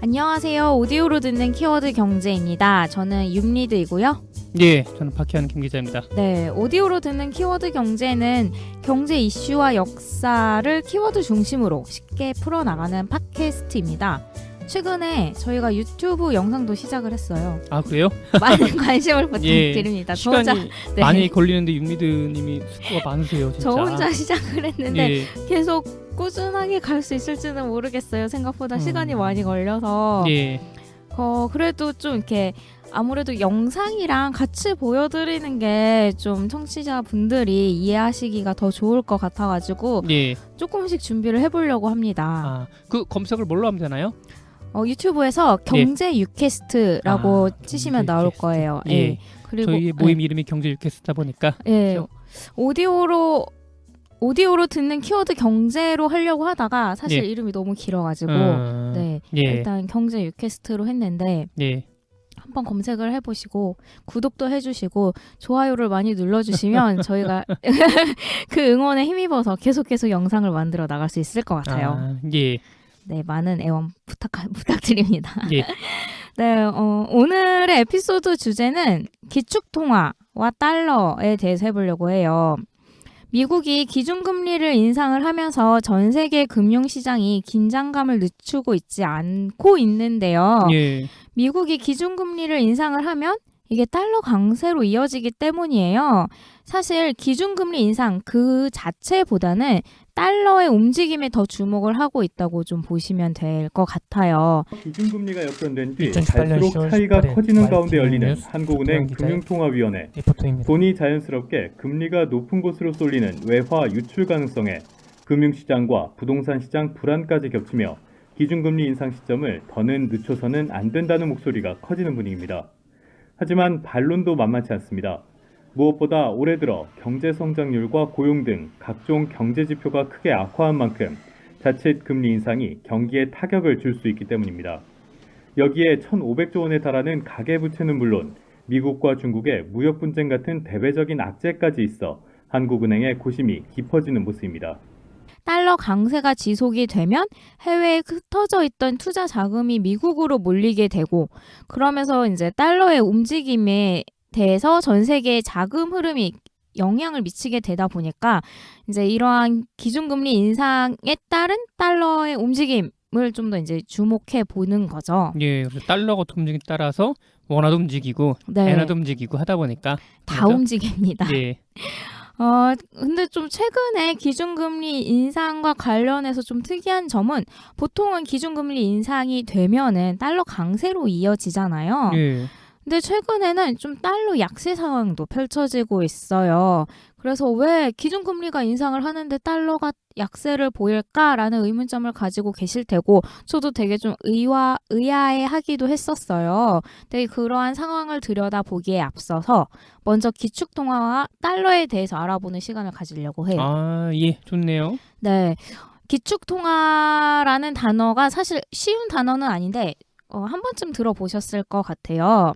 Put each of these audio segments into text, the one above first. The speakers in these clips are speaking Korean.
안녕하세요. 오디오로 듣는 키워드 경제입니다. 저는 윤리드이고요. 예, 저는 박희환 김기자입니다. 네, 오디오로 듣는 키워드 경제는 경제 이슈와 역사를 키워드 중심으로 쉽게 풀어나가는 팟캐스트입니다. 최근에 저희가 유튜브 영상도 시작을 했어요. 아, 그래요? 많은 관심을 부탁드립니다. 시간이 네. 많이 걸리는데 윤미드님이 수고가 많으세요, 진짜. 저 혼자 시작을 했는데 예, 계속 꾸준하게 갈 수 있을지는 모르겠어요. 생각보다 시간이 많이 걸려서. 예, 그래도 좀 이렇게 아무래도 영상이랑 같이 보여드리는 게 좀 청취자분들이 이해하시기가 더 좋을 것 같아가지고 예. 조금씩 준비를 해보려고 합니다. 아, 그 검색을 뭘로 하면 되나요? 유튜브에서 경제 유캐스트라고 치시면 나올 유캐스트. 거예요. 예. 예. 그리고 저희 모임 이름이 경제 유캐스트다 보니까. 예. 그렇죠? 오디오로 듣는 키워드 경제로 하려고 하다가 사실 예. 이름이 너무 길어가지고 네, 예, 일단 경제 유캐스트로 했는데 예. 한번 검색을 해보시고 구독도 해주시고 좋아요를 많이 눌러주시면 저희가 그 응원에 힘입어서 계속 영상을 만들어 나갈 수 있을 것 같아요. 아, 예, 네, 많은 애원 부탁드립니다. 예. 네, 오늘의 에피소드 주제는 기축통화와 달러에 대해서 해보려고 해요. 미국이 기준금리를 인상을 하면서 전 세계 금융시장이 긴장감을 늦추고 있지 않고 있는데요. 예. 미국이 기준금리를 인상을 하면 이게 달러 강세로 이어지기 때문이에요. 사실 기준금리 인상 그 자체보다는 달러의 움직임에 더 주목을 하고 있다고 좀 보시면 될 것 같아요. 기준금리가 역전된 뒤 2018년 갈수록 10월 차이가 18일 커지는 가운데 YTN 열리는 뉴스 한국은행 조태영 기자의 금융통화위원회. 리포터입니다. 돈이 자연스럽게 금리가 높은 곳으로 쏠리는 외화 유출 가능성에 금융시장과 부동산 시장 불안까지 겹치며 기준금리 인상 시점을 더는 늦춰서는 안 된다는 목소리가 커지는 분위기입니다. 하지만 반론도 만만치 않습니다. 무엇보다 올해 들어 경제 성장률과 고용 등 각종 경제 지표가 크게 악화한 만큼 자칫 금리 인상이 경기에 타격을 줄 수 있기 때문입니다. 여기에 1,500조 원에 달하는 가계부채는 물론 미국과 중국의 무역 분쟁 같은 대외적인 악재까지 있어 한국은행의 고심이 깊어지는 모습입니다. 달러 강세가 지속이 되면 해외에 흩어져 있던 투자 자금이 미국으로 몰리게 되고 그러면서 이제 달러의 움직임에 대해서 전 세계의 자금 흐름이 영향을 미치게 되다 보니까 이제 이러한 기준금리 인상에 따른 달러의 움직임을 좀 더 이제 주목해 보는 거죠. 예, 그래서 달러가 움직임 따라서 원화도 움직이고 네. 엔화도 움직이고 하다 보니까 다 그죠? 움직입니다. 예, 근데 좀 최근에 기준금리 인상과 관련해서 좀 특이한 점은 보통은 기준금리 인상이 되면은 달러 강세로 이어지잖아요. 예. 근데 최근에는 좀 달러 약세 상황도 펼쳐지고 있어요. 그래서 왜 기준금리가 인상을 하는데 달러가 약세를 보일까라는 의문점을 가지고 계실 테고 저도 되게 좀 의아해하기도 했었어요. 근데 그러한 상황을 들여다보기에 앞서서 먼저 기축통화와 달러에 대해서 알아보는 시간을 가지려고 해요. 아, 예, 좋네요. 네, 기축통화라는 단어가 사실 쉬운 단어는 아닌데 한 번쯤 들어보셨을 것 같아요.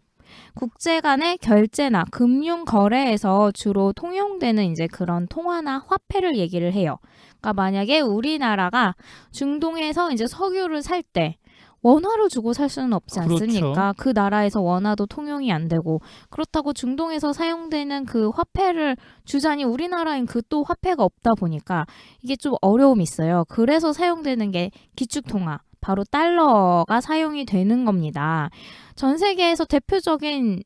국제 간의 결제나 금융 거래에서 주로 통용되는 이제 그런 통화나 화폐를 얘기를 해요. 그러니까 만약에 우리나라가 중동에서 이제 석유를 살 때 원화로 주고 살 수는 없지 않습니까? 그렇죠. 그 나라에서 원화도 통용이 안 되고 그렇다고 중동에서 사용되는 그 화폐를 주자니 우리나라엔 그 또 화폐가 없다 보니까 이게 좀 어려움이 있어요. 그래서 사용되는 게 기축통화, 바로 달러가 사용이 되는 겁니다. 전 세계에서 대표적인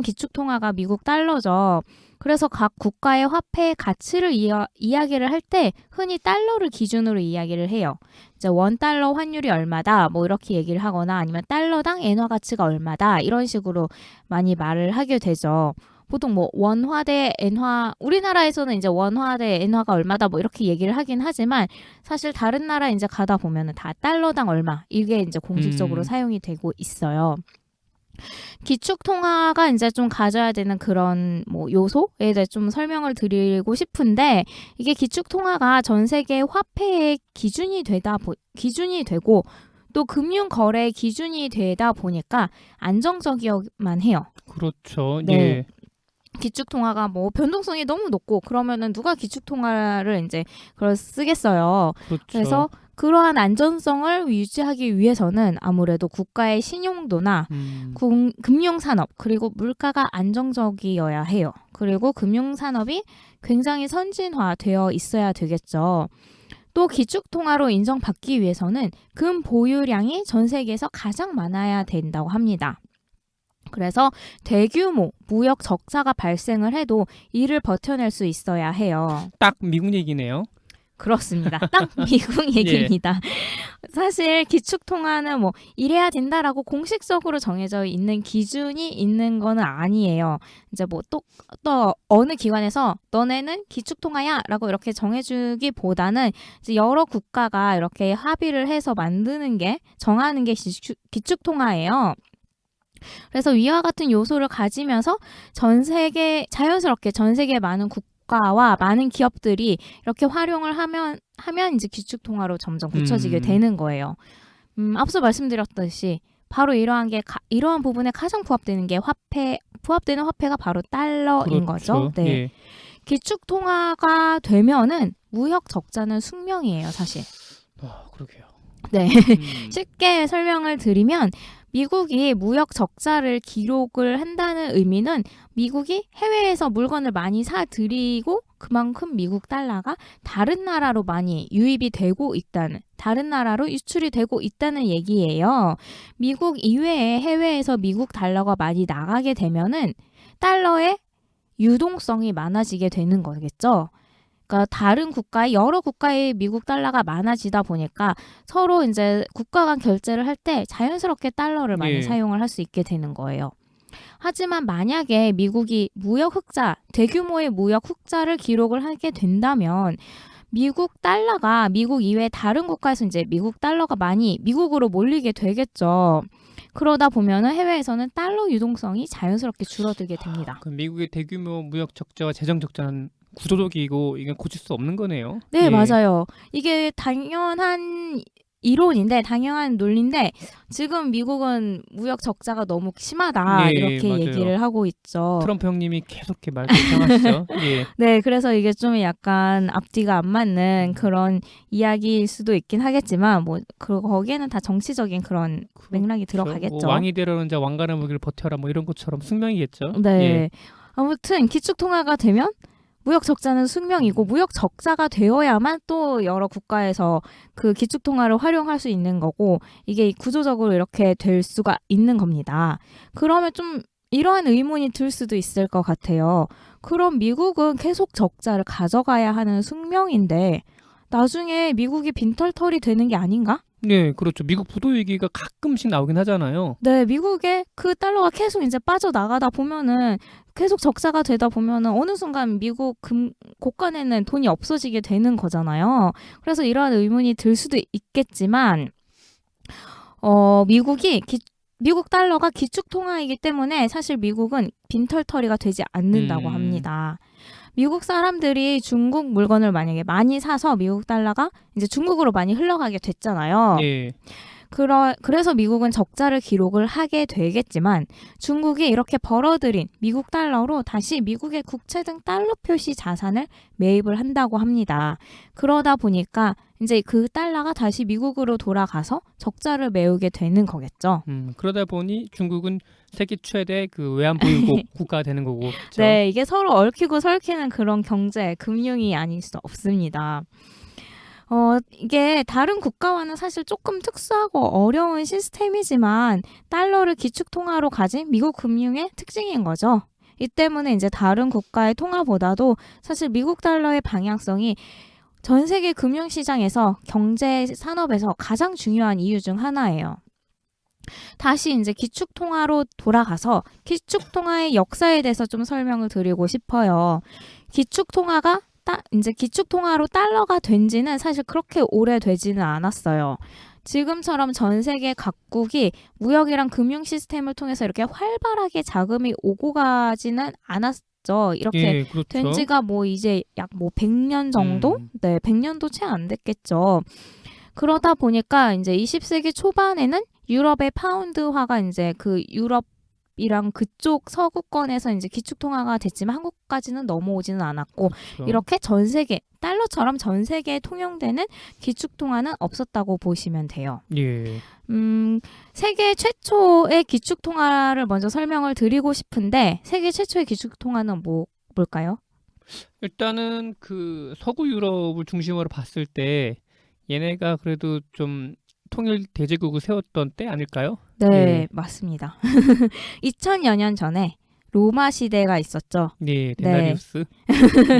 기축통화가 미국 달러죠. 그래서 각 국가의 화폐의 가치를 이야기를 할 때 흔히 달러를 기준으로 이야기를 해요. 이제 $1 환율이 얼마다 뭐 이렇게 얘기를 하거나 아니면 달러당 엔화 가치가 얼마다 이런 식으로 많이 말을 하게 되죠. 보통 뭐 원화 대 엔화, 우리나라에서는 이제 원화 대 엔화가 얼마다 뭐 이렇게 얘기를 하긴 하지만 사실 다른 나라 이제 가다 보면은 다 달러당 얼마 이게 이제 공식적으로 사용이 되고 있어요. 기축통화가 이제 좀 가져야 되는 그런 뭐 요소에 대해 좀 설명을 드리고 싶은데 이게 기축통화가 전 세계 화폐의 기준이 되고 또 금융 거래의 기준이 되다 보니까 안정적이어만 해요. 그렇죠. 네. 예. 기축통화가 뭐 변동성이 너무 높고 그러면은 누가 기축통화를 이제 그걸 쓰겠어요. 그렇죠. 그래서 그러한 안전성을 유지하기 위해서는 아무래도 국가의 신용도나 금융산업 그리고 물가가 안정적이어야 해요. 그리고 금융산업이 굉장히 선진화되어 있어야 되겠죠. 또 기축통화로 인정받기 위해서는 금 보유량이 전 세계에서 가장 많아야 된다고 합니다. 그래서 대규모 무역 적자가 발생을 해도 이를 버텨낼 수 있어야 해요. 딱 미국 얘기네요. 그렇습니다. 딱 미국 얘기입니다. 사실 기축통화는 뭐 이래야 된다라고 공식적으로 정해져 있는 기준이 있는 거는 아니에요. 이제 뭐 또 어느 기관에서 너네는 기축통화야라고 이렇게 정해주기보다는 이제 여러 국가가 이렇게 합의를 해서 정하는 게 기축통화예요. 그래서 위와 같은 요소를 가지면서 자연스럽게 전 세계 많은 국가와 많은 기업들이 이렇게 활용을 하면 이제 기축통화로 점점 굳혀지게 되는 거예요. 앞서 말씀드렸듯이 바로 이러한 부분에 가장 부합되는 화폐가 바로 달러인 거죠. 네. 예. 기축통화가 되면은 무역 적자는 숙명이에요, 사실. 그러게요. 네. 쉽게 설명을 드리면 미국이 무역 적자를 기록을 한다는 의미는 미국이 해외에서 물건을 많이 사들이고 그만큼 미국 달러가 다른 나라로 많이 유입이 되고 있다는, 다른 나라로 유출이 되고 있다는 얘기예요. 미국 이외에 해외에서 미국 달러가 많이 나가게 되면은 달러의 유동성이 많아지게 되는 거겠죠. 그러니까 여러 국가의 미국 달러가 많아지다 보니까 서로 이제 국가 간 결제를 할 때 자연스럽게 달러를 많이 사용을 할 수 있게 되는 거예요. 하지만 만약에 미국이 대규모의 무역 흑자를 기록을 하게 된다면 미국 달러가 미국 이외 다른 국가에서 이제 미국 달러가 많이 미국으로 몰리게 되겠죠. 그러다 보면은 해외에서는 달러 유동성이 자연스럽게 줄어들게 됩니다. 그럼 미국의 대규모 무역 적자와 재정 적자는 구조적이고 이게 고칠 수 없는 거네요. 네, 맞아요. 이게 당연한 당연한 논리인데 지금 미국은 무역 적자가 너무 심하다 이렇게 맞아요. 얘기를 하고 있죠. 트럼프 형님이 계속 이렇게 말 걱정하시죠. 예. 네, 그래서 이게 좀 약간 앞뒤가 안 맞는 그런 이야기일 수도 있긴 하겠지만 뭐 거기에는 다 정치적인 그런 맥락이 들어가겠죠. 뭐 왕이 되려는 자 왕관의 무기를 버텨라 뭐 이런 것처럼 숙명이겠죠. 네. 예. 아무튼 기축통화가 되면 무역 적자는 숙명이고 무역 적자가 되어야만 또 여러 국가에서 그 기축통화를 활용할 수 있는 거고 이게 구조적으로 이렇게 될 수가 있는 겁니다. 그러면 좀 이러한 의문이 들 수도 있을 것 같아요. 그럼 미국은 계속 적자를 가져가야 하는 숙명인데 나중에 미국이 빈털털이 되는 게 아닌가? 네, 그렇죠. 미국 부도 위기가 가끔씩 나오긴 하잖아요. 네, 미국의 그 달러가 계속 이제 빠져나가다 보면은 계속 적자가 되다 보면은 어느 순간 미국 곳간에는 돈이 없어지게 되는 거잖아요. 그래서 이러한 의문이 들 수도 있겠지만, 미국 달러가 기축통화이기 때문에 사실 미국은 빈털터리가 되지 않는다고 합니다. 미국 사람들이 중국 물건을 만약에 많이 사서 미국 달러가 이제 중국으로 많이 흘러가게 됐잖아요. 예. 그래서 미국은 적자를 기록을 하게 되겠지만 중국이 이렇게 벌어들인 미국 달러로 다시 미국의 국채 등 달러 표시 자산을 매입을 한다고 합니다. 그러다 보니까 이제 그 달러가 다시 미국으로 돌아가서 적자를 메우게 되는 거겠죠. 그러다 보니 중국은 세계 최대 그 외환 보유국 국가가 되는 거고. 그렇죠? 네, 이게 서로 얽히고 설키는 그런 금융이 아닐 수 없습니다. 이게 다른 국가와는 사실 조금 특수하고 어려운 시스템이지만 달러를 기축통화로 가진 미국 금융의 특징인 거죠. 이 때문에 이제 다른 국가의 통화보다도 사실 미국 달러의 방향성이 전 세계 금융시장에서 경제 산업에서 가장 중요한 이유 중 하나예요. 다시 이제 기축통화로 돌아가서 기축통화의 역사에 대해서 좀 설명을 드리고 싶어요. 기축통화로 달러가 된 지는 사실 그렇게 오래되지는 않았어요. 지금처럼 전 세계 각국이 무역이랑 금융 시스템을 통해서 이렇게 활발하게 자금이 오고 가지는 않았죠. 이렇게 그렇죠. 된 지가 이제 약 100년 정도? 네, 100년도 채 안 됐겠죠. 그러다 보니까 이제 20세기 초반에는 유럽의 파운드화가 이제 그 유럽 유럽이랑 그쪽 서구권에서 이제 기축통화가 됐지만 한국까지는 넘어오지는 않았고 그렇죠. 이렇게 전 세계 달러처럼 전 세계에 통용되는 기축통화는 없었다고 보시면 돼요. 예. 세계 최초의 기축통화를 먼저 설명을 드리고 싶은데 세계 최초의 기축통화는 뭘까요? 일단은 그 서구 유럽을 중심으로 봤을 때 얘네가 그래도 좀 통일 대제국을 세웠던 때 아닐까요? 네, 예. 맞습니다. 2000여 년 전에 로마 시대가 있었죠. 예, 데나리우스.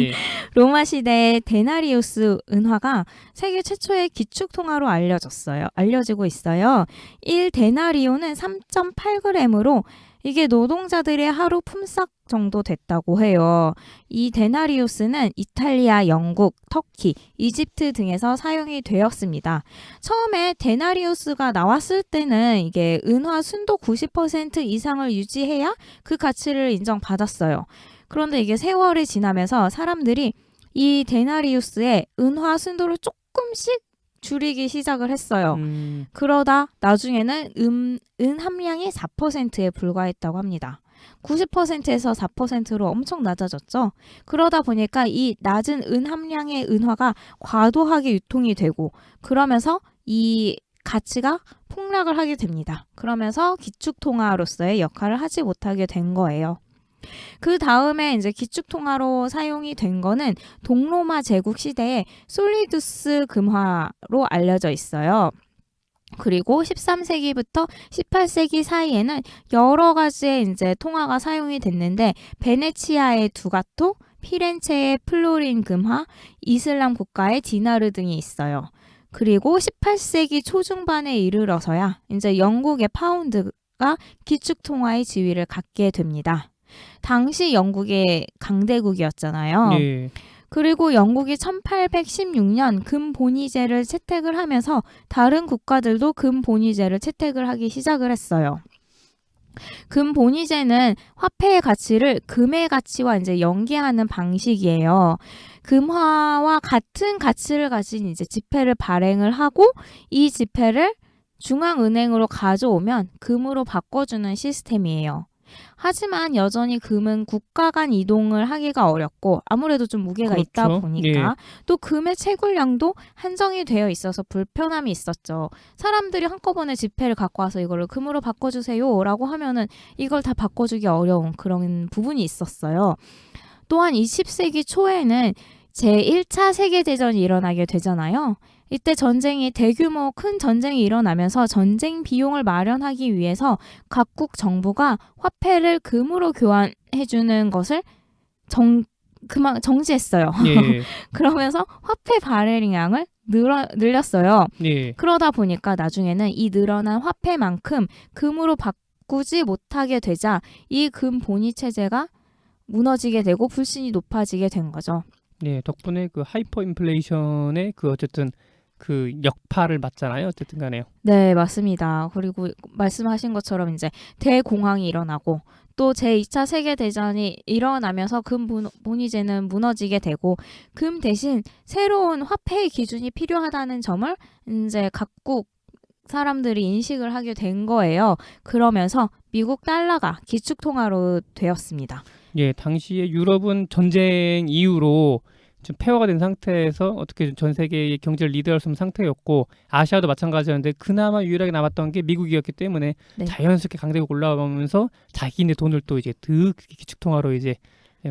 예. 로마 시대의 데나리우스 은화가 세계 최초의 기축통화로 알려지고 있어요. 1데나리오는 3.8g으로 이게 노동자들의 하루 품삯 정도 됐다고 해요. 이 데나리우스는 이탈리아, 영국, 터키, 이집트 등에서 사용이 되었습니다. 처음에 데나리우스가 나왔을 때는 이게 은화 순도 90% 이상을 유지해야 그 가치를 인정받았어요. 그런데 이게 세월이 지나면서 사람들이 이 데나리우스의 은화 순도를 조금씩 줄이기 시작을 했어요. 그러다 나중에는 은 함량이 4%에 불과했다고 합니다. 90%에서 4%로 엄청 낮아졌죠. 그러다 보니까 이 낮은 은 함량의 은화가 과도하게 유통이 되고 그러면서 이 가치가 폭락을 하게 됩니다. 그러면서 기축통화로서의 역할을 하지 못하게 된 거예요. 그 다음에 이제 기축통화로 사용이 된 거는 동로마 제국 시대에 솔리두스 금화로 알려져 있어요. 그리고 13세기부터 18세기 사이에는 여러 가지의 이제 통화가 사용이 됐는데 베네치아의 두가토, 피렌체의 플로린 금화, 이슬람 국가의 디나르 등이 있어요. 그리고 18세기 초중반에 이르러서야 이제 영국의 파운드가 기축통화의 지위를 갖게 됩니다. 당시 영국의 강대국이었잖아요. 예. 그리고 영국이 1816년 금본위제를 채택을 하면서 다른 국가들도 금본위제를 채택을 하기 시작을 했어요. 금본위제는 화폐의 가치를 금의 가치와 이제 연계하는 방식이에요. 금화와 같은 가치를 가진 이제 지폐를 발행을 하고 이 지폐를 중앙은행으로 가져오면 금으로 바꿔주는 시스템이에요. 하지만 여전히 금은 국가 간 이동을 하기가 어렵고 아무래도 좀 무게가 그렇죠. 있다 보니까 또 금의 채굴량도 한정이 되어 있어서 불편함이 있었죠. 사람들이 한꺼번에 지폐를 갖고 와서 이거를 금으로 바꿔주세요 라고 하면은 이걸 다 바꿔주기 어려운 그런 부분이 있었어요. 또한 20세기 초에는 제1차 세계대전이 일어나게 되잖아요. 이때 대규모 큰 전쟁이 일어나면서 전쟁 비용을 마련하기 위해서 각국 정부가 화폐를 금으로 교환해주는 것을 정지했어요. 예. 그러면서 화폐 발행량을 늘렸어요. 예. 그러다 보니까 나중에는 이 늘어난 화폐만큼 금으로 바꾸지 못하게 되자 이 금 본위 체제가 무너지게 되고 불신이 높아지게 된 거죠. 네, 덕분에 그 하이퍼 인플레이션의 그 어쨌든 그 역파를 맞잖아요. 어쨌든 간에요. 네, 맞습니다. 그리고 말씀하신 것처럼 이제 대공황이 일어나고 또 제2차 세계대전이 일어나면서 금 본위제는 무너지게 되고 금 대신 새로운 화폐의 기준이 필요하다는 점을 이제 각국 사람들이 인식을 하게 된 거예요. 그러면서 미국 달러가 기축통화로 되었습니다. 예, 당시에 유럽은 전쟁 이후로 좀 폐허가 된 상태에서 어떻게 전 세계의 경제를 리드할 수 있는 상태였고 아시아도 마찬가지였는데 그나마 유일하게 남았던 게 미국이었기 때문에 네. 자연스럽게 강대국 올라가면서 자기네 돈을 또 이제 기축통화로 이제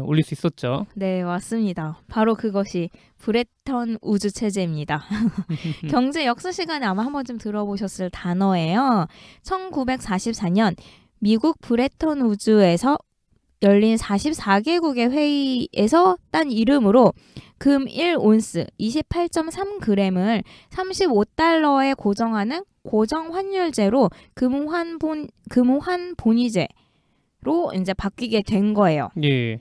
올릴 수 있었죠. 네, 맞습니다. 바로 그것이 브레턴 우즈 체제입니다. 경제 역사 시간에 아마 한 번쯤 들어보셨을 단어예요. 1944년 미국 브레턴 우즈에서 열린 44개국의 회의에서 딴 이름으로 금 1온스 28.3g을 35달러에 고정하는 고정 환율제로 금환 본위제로 이제 바뀌게 된 거예요. 예.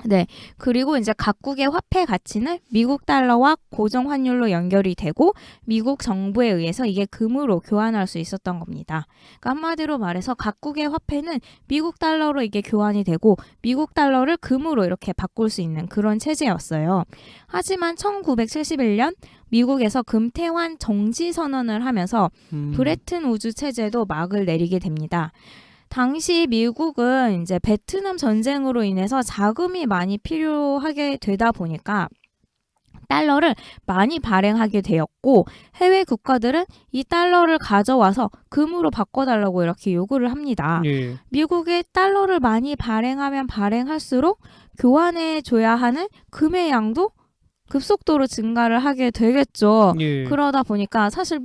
네. 그리고 이제 각국의 화폐 가치는 미국 달러와 고정 환율로 연결이 되고 미국 정부에 의해서 이게 금으로 교환할 수 있었던 겁니다. 그러니까 한마디로 말해서 각국의 화폐는 미국 달러로 이게 교환이 되고 미국 달러를 금으로 이렇게 바꿀 수 있는 그런 체제였어요. 하지만 1971년 미국에서 금태환 정지 선언을 하면서 브레튼 우즈 체제도 막을 내리게 됩니다. 당시 미국은 이제 베트남 전쟁으로 인해서 자금이 많이 필요하게 되다 보니까 달러를 많이 발행하게 되었고 해외 국가들은 이 달러를 가져와서 금으로 바꿔달라고 이렇게 요구를 합니다. 예. 미국의 달러를 많이 발행하면 발행할수록 교환해 줘야 하는 금의 양도 급속도로 증가를 하게 되겠죠. 예. 그러다 보니까 사실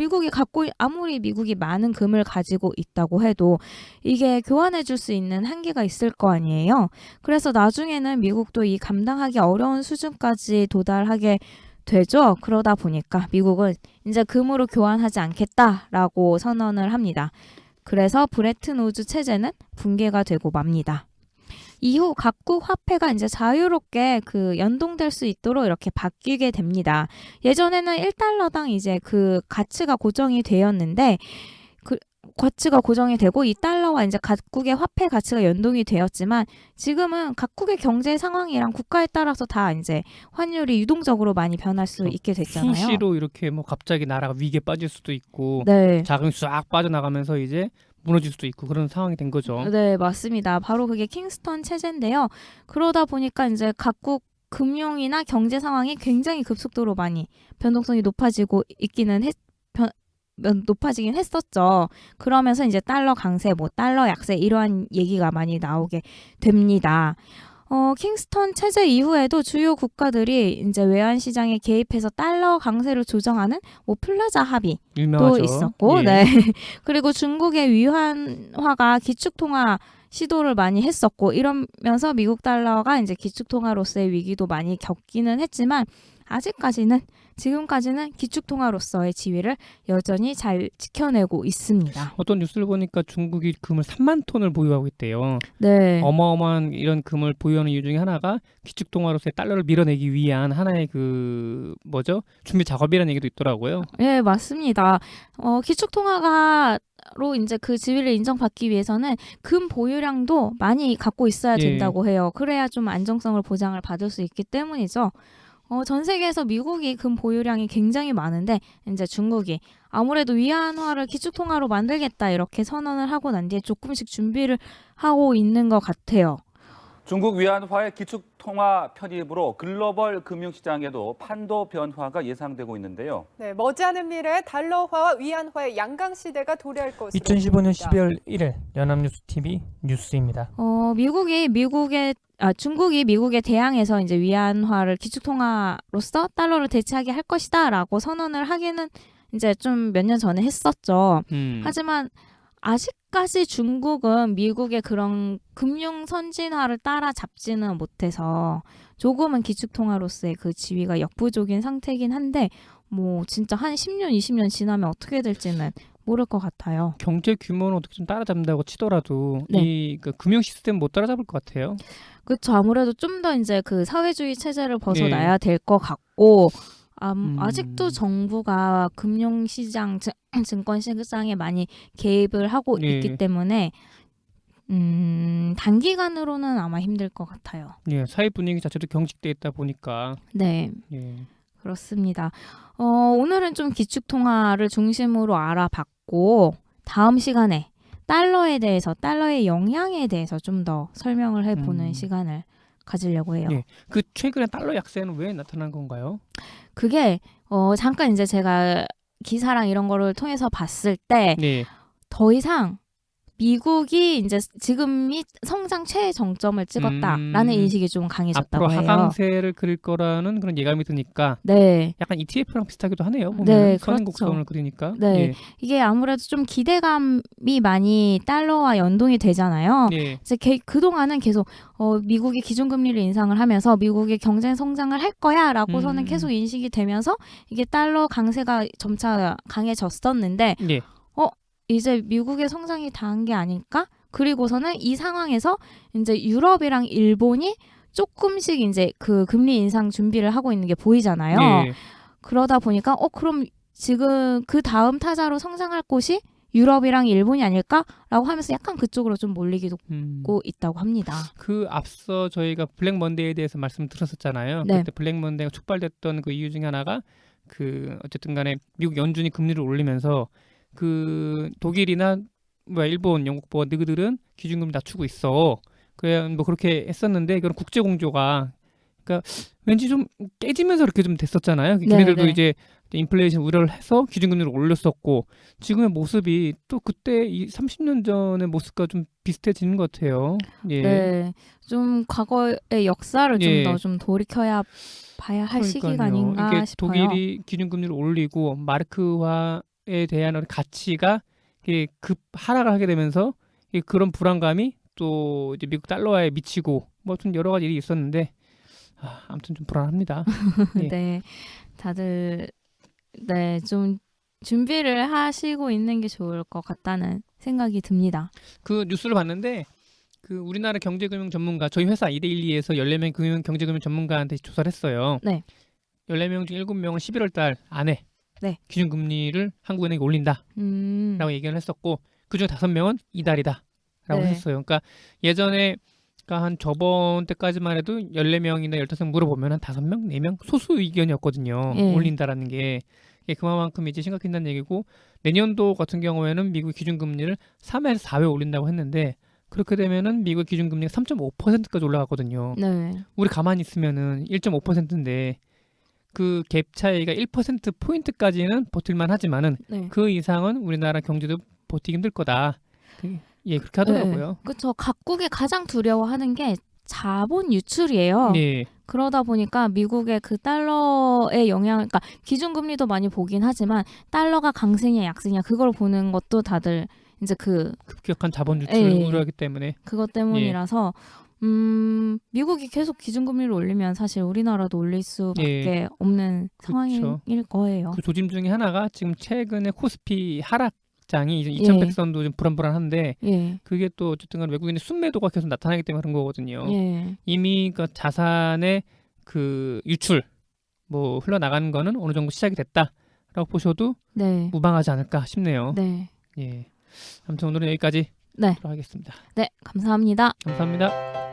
아무리 미국이 많은 금을 가지고 있다고 해도 이게 교환해 줄 수 있는 한계가 있을 거 아니에요. 그래서 나중에는 미국도 이 감당하기 어려운 수준까지 도달하게 되죠. 그러다 보니까 미국은 이제 금으로 교환하지 않겠다라고 선언을 합니다. 그래서 브레튼 우즈 체제는 붕괴가 되고 맙니다. 이후 각국 화폐가 이제 자유롭게 연동될 수 있도록 이렇게 바뀌게 됩니다. 예전에는 1달러당 이제 가치가 고정이 되었는데 가치가 고정이 되고 이 달러와 이제 각국의 화폐 가치가 연동이 되었지만 지금은 각국의 경제 상황이랑 국가에 따라서 다 이제 환율이 유동적으로 많이 변할 수 있게 됐잖아요. 수시로 이렇게 뭐 갑자기 나라가 위기에 빠질 수도 있고 네. 자금이 싹 빠져나가면서 이제 무너질 수도 있고 그런 상황이 된 거죠. 네, 맞습니다. 바로 그게 킹스턴 체제인데요. 그러다 보니까 이제 각국 금융이나 경제 상황이 굉장히 급속도로 많이 변동성이 높아지긴 했었죠. 그러면서 이제 달러 강세, 달러 약세 이러한 얘기가 많이 나오게 됩니다. 킹스턴 체제 이후에도 주요 국가들이 이제 외환 시장에 개입해서 달러 강세를 조정하는 플라자 합의도 유명하죠. 있었고, 예. 네. 그리고 중국의 위안화가 기축통화 시도를 많이 했었고, 이러면서 미국 달러가 이제 기축통화로서의 위기도 많이 겪기는 했지만, 지금까지는 기축통화로서의 지위를 여전히 잘 지켜내고 있습니다. 어떤 뉴스를 보니까 중국이 금을 3만 톤을 보유하고 있대요. 네. 어마어마한 이런 금을 보유하는 이유 중에 하나가 기축통화로서의 달러를 밀어내기 위한 하나의 준비 작업이라는 얘기도 있더라고요. 네, 맞습니다. 기축통화가로 이제 그 지위를 인정받기 위해서는 금 보유량도 많이 갖고 있어야 예. 된다고 해요. 그래야 좀 안정성을 보장을 받을 수 있기 때문이죠. 전 세계에서 미국이 금 보유량이 굉장히 많은데 이제 중국이 아무래도 위안화를 기축통화로 만들겠다 이렇게 선언을 하고 난 뒤에 조금씩 준비를 하고 있는 것 같아요. 중국 위안화의 기축통화 편입으로 글로벌 금융시장에도 판도 변화가 예상되고 있는데요. 네, 머지않은 미래 달러화와 위안화의 양강 시대가 도래할 것으로 2015년 보입니다. 12월 1일 연합뉴스 TV 뉴스입니다. 중국이 미국에 대항해서 이제 위안화를 기축통화로서 달러를 대체하게 할 것이다라고 선언을 하기는 이제 좀 몇 년 전에 했었죠. 하지만 아직까지 중국은 미국의 그런 금융 선진화를 따라잡지는 못해서 조금은 기축통화로서의 그 지위가 역부족인 상태이긴 한데 진짜 한 10년, 20년 지나면 어떻게 될지는 모를 것 같아요. 경제 규모는 어떻게 좀 따라잡는다고 치더라도 네. 금융 시스템 못 따라잡을 것 같아요. 그렇죠. 아무래도 좀 더 이제 사회주의 체제를 벗어나야 될 것 같고 아직도 정부가 금융시장, 증권시장에 많이 개입을 하고 예. 있기 때문에 단기간으로는 아마 힘들 것 같아요. 예, 사회 분위기 자체도 경직돼 있다 보니까. 네, 예. 그렇습니다. 오늘은 좀 기축통화를 중심으로 알아봤고 다음 시간에 달러의 영향에 대해서 좀 더 설명을 해보는 시간을 가지려고 해요. 예. 최근에 달러 약세는 왜 나타난 건가요? 그게 잠깐 이제 제가 기사랑 이런 거를 통해서 봤을 때 네. 더 이상 미국이 이제 지금이 성장 최정점을 찍었다라는 인식이 좀 강해졌다고 앞으로 해요. 하강세를 그릴 거라는 그런 예감이 드니까 네. 약간 ETF랑 비슷하기도 하네요. 보면 네, 선행곡선을 그렇죠. 그리니까. 네. 이게 아무래도 좀 기대감이 많이 달러와 연동이 되잖아요. 예. 이제 그동안은 계속 미국이 기준금리를 인상을 하면서 미국이 경제 성장을 할 거야라고서는 계속 인식이 되면서 이게 달러 강세가 점차 강해졌었는데 예. 이제 미국의 성장이 다한 게 아닐까? 그리고서는 이 상황에서 이제 유럽이랑 일본이 조금씩 이제 그 금리 인상 준비를 하고 있는 게 보이잖아요. 예. 그러다 보니까 그럼 지금 그 다음 타자로 성장할 곳이 유럽이랑 일본이 아닐까라고 하면서 약간 그쪽으로 좀 몰리기도 하고 있다고 합니다. 앞서 저희가 블랙 먼데이에 대해서 말씀드렸었잖아요. 네. 그때 블랙 먼데이가 촉발됐던 그 이유 중에 하나가 어쨌든 간에 미국 연준이 금리를 올리면서 독일이나 일본, 영국 너희들은 기준금리 낮추고 있어. 그래 뭐 그렇게 했었는데 그런 국제 공조가 그러니까 왠지 좀 깨지면서 이렇게 좀 됐었잖아요. 걔네들도 네. 이제 인플레이션 우려를 해서 기준금리를 올렸었고 지금의 모습이 또 그때 이 30년 전의 모습과 좀 비슷해지는 것 같아요. 예. 네, 좀 과거의 역사를 예. 좀 더 좀 돌이켜야 봐야 할 시기가 그러니까요. 아닌가 이게 싶어요. 독일이 기준금리를 올리고 마르크화에 대한 어떤 가치가 이게 급 하락을 하게 되면서 그런 불안감이 또 이제 미국 달러화에 미치고 뭐 좀 여러 가지 일이 있었는데 아무튼 좀 불안합니다. 예. 네, 다들 좀 준비를 하시고 있는 게 좋을 것 같다는 생각이 듭니다. 그 뉴스를 봤는데 그 우리나라 경제금융 전문가 저희 회사 2대12에서 14명 경제금융 전문가한테 조사를 했어요. 네. 14명 중 7명은 11월 달 안에 네. 기준금리를 한국은행이 올린다라고 얘기를 했었고 그중 5명은 이달이다라고 네. 했었어요. 그러니까 예전에 그러니까 한 저번 때까지만 해도 14명이나 15명 물어보면 한 5명, 4명 소수 의견이었거든요. 예. 올린다라는 게 그만큼 이제 심각해진다는 얘기고 내년도 같은 경우에는 미국 기준금리를 3에서 4회 올린다고 했는데 그렇게 되면은 미국 기준금리가 3.5%까지 올라가거든요. 네. 우리 가만히 있으면은 1.5%인데 그 갭 차이가 1% 포인트까지는 버틸만 하지만은 네. 그 이상은 우리나라 경제도 버티기 힘들 거다. 그렇게 하더라고요. 그렇죠. 각국이 가장 두려워하는 게 자본 유출이에요. 네. 그러다 보니까 미국의 그 달러의 영향, 그러니까 기준금리도 많이 보긴 하지만 달러가 강세냐 약세냐 그걸 보는 것도 다들 이제 급격한 자본 유출 예. 우려하기 때문에 그것 때문이라서 미국이 계속 기준금리를 올리면 사실 우리나라도 올릴 수밖에 없는 상황일 거예요. 그 조짐 중에 하나가 지금 최근에 코스피 하락장이 이제 2100선도 좀 불안불안한데 예. 그게 또 어쨌든 간 외국인의 순매도가 계속 나타나기 때문에 그런 거거든요. 예. 이미 그 자산의 그 유출 뭐 흘러나가는 거는 어느 정도 시작이 됐다라고 보셔도 네. 무방하지 않을까 싶네요. 네. 예. 아무튼 오늘은 여기까지 네. 하겠습니다. 네, 감사합니다. 감사합니다.